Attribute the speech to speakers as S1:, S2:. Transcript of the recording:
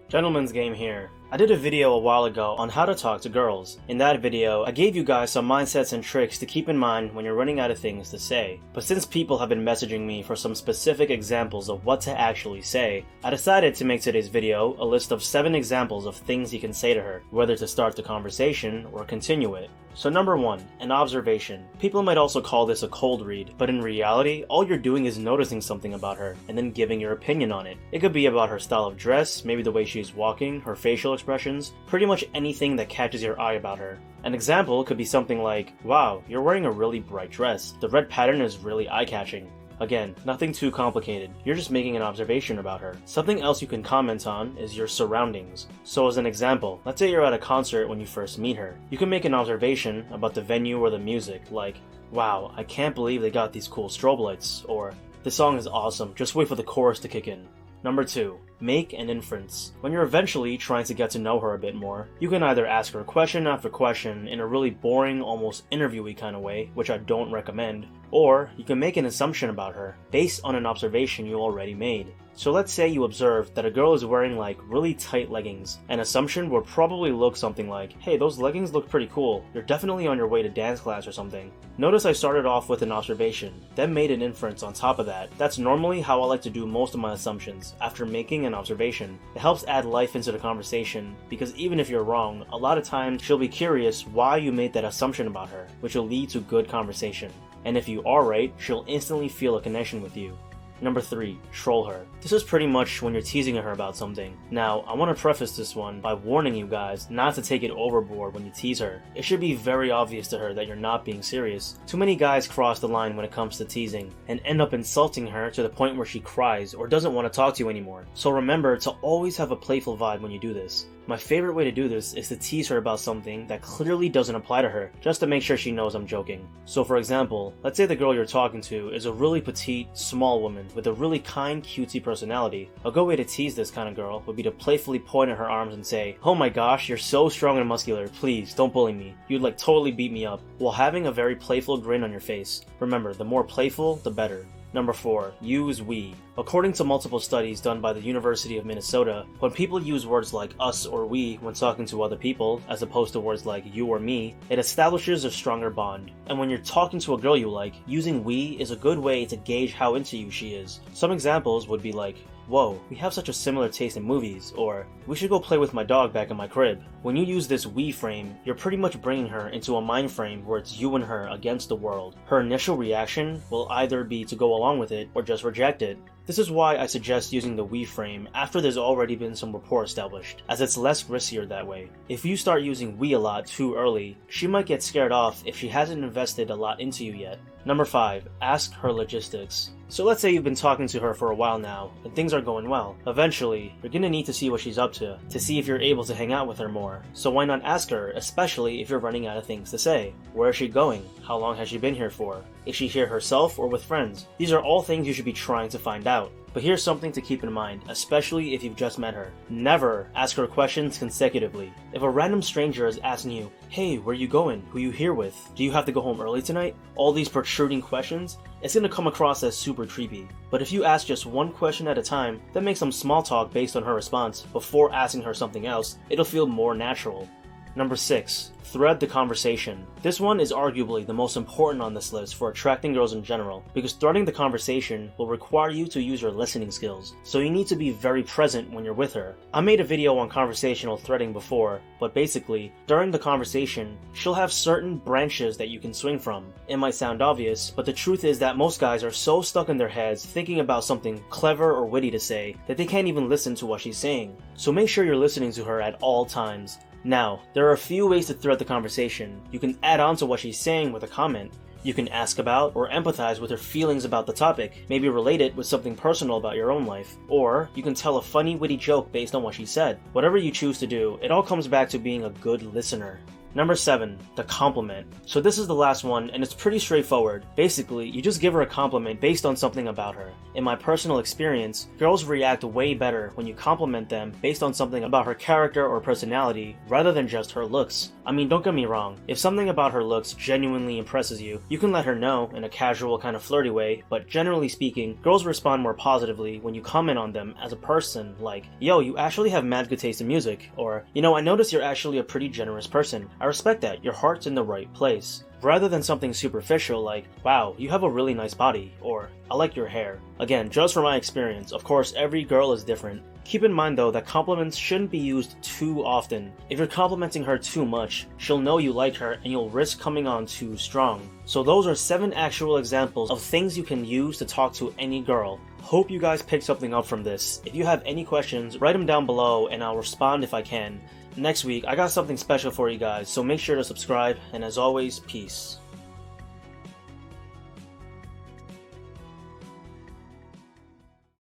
S1: Gentleman's game here. I did a video a while ago on how to talk to girls. In that video, I gave you guys some mindsets and tricks to keep in mind when you're running out of things to say. But since people have been messaging me for some specific examples of what to actually say, I decided to make today's video a list of 7 examples of things you can say to her, whether to start the conversation or continue it. So number 1, an observation. People might also call this a cold read, but in reality, all you're doing is noticing something about her and then giving your opinion on it. It could be about her style of dress, maybe the way she's walking, her facial expressions, pretty much anything that catches your eye about her. An example could be something like, "Wow, you're wearing a really bright dress. The red pattern is really eye-catching." Again, nothing too complicated, you're just making an observation about her. Something else you can comment on is your surroundings. So as an example, let's say you're at a concert when you first meet her. You can make an observation about the venue or the music, like, "Wow, I can't believe they got these cool strobe lights," or "This song is awesome, just wait for the chorus to kick in." Number 2, make an inference. When you're eventually trying to get to know her a bit more, you can either ask her question after question in a really boring, almost interviewy kind of way, which I don't recommend, or you can make an assumption about her based on an observation you already made. So let's say you observed that a girl is wearing like really tight leggings. An assumption would probably look something like, "Hey, those leggings look pretty cool. You're definitely on your way to dance class or something." Notice I started off with an observation, then made an inference on top of that. That's normally how I like to do most of my assumptions, after making an observation. It helps add life into the conversation, because even if you're wrong, a lot of times she'll be curious why you made that assumption about her, which will lead to good conversation. And if you are right, she'll instantly feel a connection with you. Number 3, troll her. This is pretty much when you're teasing her about something. Now, I want to preface this one by warning you guys not to take it overboard when you tease her. It should be very obvious to her that you're not being serious. Too many guys cross the line when it comes to teasing, and end up insulting her to the point where she cries or doesn't want to talk to you anymore. So remember to always have a playful vibe when you do this. My favorite way to do this is to tease her about something that clearly doesn't apply to her, just to make sure she knows I'm joking. So for example, let's say the girl you're talking to is a really petite, small woman with a really kind, cutesy personality. A good way to tease this kind of girl would be to playfully point at her arms and say, "Oh my gosh, you're so strong and muscular, please don't bully me. You'd like totally beat me up," while having a very playful grin on your face. Remember, the more playful, the better. Number 4, use we. According to multiple studies done by the University of Minnesota, when people use words like us or we when talking to other people, as opposed to words like you or me, it establishes a stronger bond. And when you're talking to a girl you like, using we is a good way to gauge how into you she is. Some examples would be like, "Whoa, we have such a similar taste in movies," or "We should go play with my dog back in my crib." When you use this we frame, you're pretty much bringing her into a mind frame where it's you and her against the world. Her initial reaction will either be to go along with it or just reject it. This is why I suggest using the we frame after there's already been some rapport established, as it's less riskier that way. If you start using we a lot too early, she might get scared off if she hasn't invested a lot into you yet. Number 5, ask her logistics. So let's say you've been talking to her for a while now, and things are going well. Eventually, you're gonna need to see what she's up to see if you're able to hang out with her more. So why not ask her, especially if you're running out of things to say? Where is she going? How long has she been here for? Is she here herself or with friends? These are all things you should be trying to find out. But here's something to keep in mind, especially if you've just met her. Never ask her questions consecutively. If a random stranger is asking you, "Hey, where you going? Who you here with? Do you have to go home early tonight?" All these protruding questions, it's gonna come across as super creepy. But if you ask just one question at a time, then make some small talk based on her response before asking her something else, it'll feel more natural. Number 6, thread the conversation. This one is arguably the most important on this list for attracting girls in general, because threading the conversation will require you to use your listening skills, so you need to be very present when you're with her. I made a video on conversational threading before, but basically, during the conversation, she'll have certain branches that you can swing from. It might sound obvious, but the truth is that most guys are so stuck in their heads thinking about something clever or witty to say that they can't even listen to what she's saying. So make sure you're listening to her at all times. Now, there are a few ways to thread the conversation. You can add on to what she's saying with a comment. You can ask about or empathize with her feelings about the topic, maybe relate it with something personal about your own life. Or you can tell a funny, witty joke based on what she said. Whatever you choose to do, it all comes back to being a good listener. Number 7, the compliment. So this is the last one, and it's pretty straightforward. Basically, you just give her a compliment based on something about her. In my personal experience, girls react way better when you compliment them based on something about her character or personality rather than just her looks. I mean, don't get me wrong, if something about her looks genuinely impresses you, you can let her know in a casual kind of flirty way, but generally speaking, girls respond more positively when you comment on them as a person, like, yo, you actually have mad good taste in music, or, you know, I noticed you're actually a pretty generous person. I respect that, your heart's in the right place. Rather than something superficial like, wow, you have a really nice body, or, I like your hair. Again, just from my experience, of course every girl is different. Keep in mind though that compliments shouldn't be used too often. If you're complimenting her too much, she'll know you like her and you'll risk coming on too strong. So those are 7 actual examples of things you can use to talk to any girl. Hope you guys picked something up from this. If you have any questions, write them down below and I'll respond if I can. Next week, I got something special for you guys, so make sure to subscribe, and as always, peace.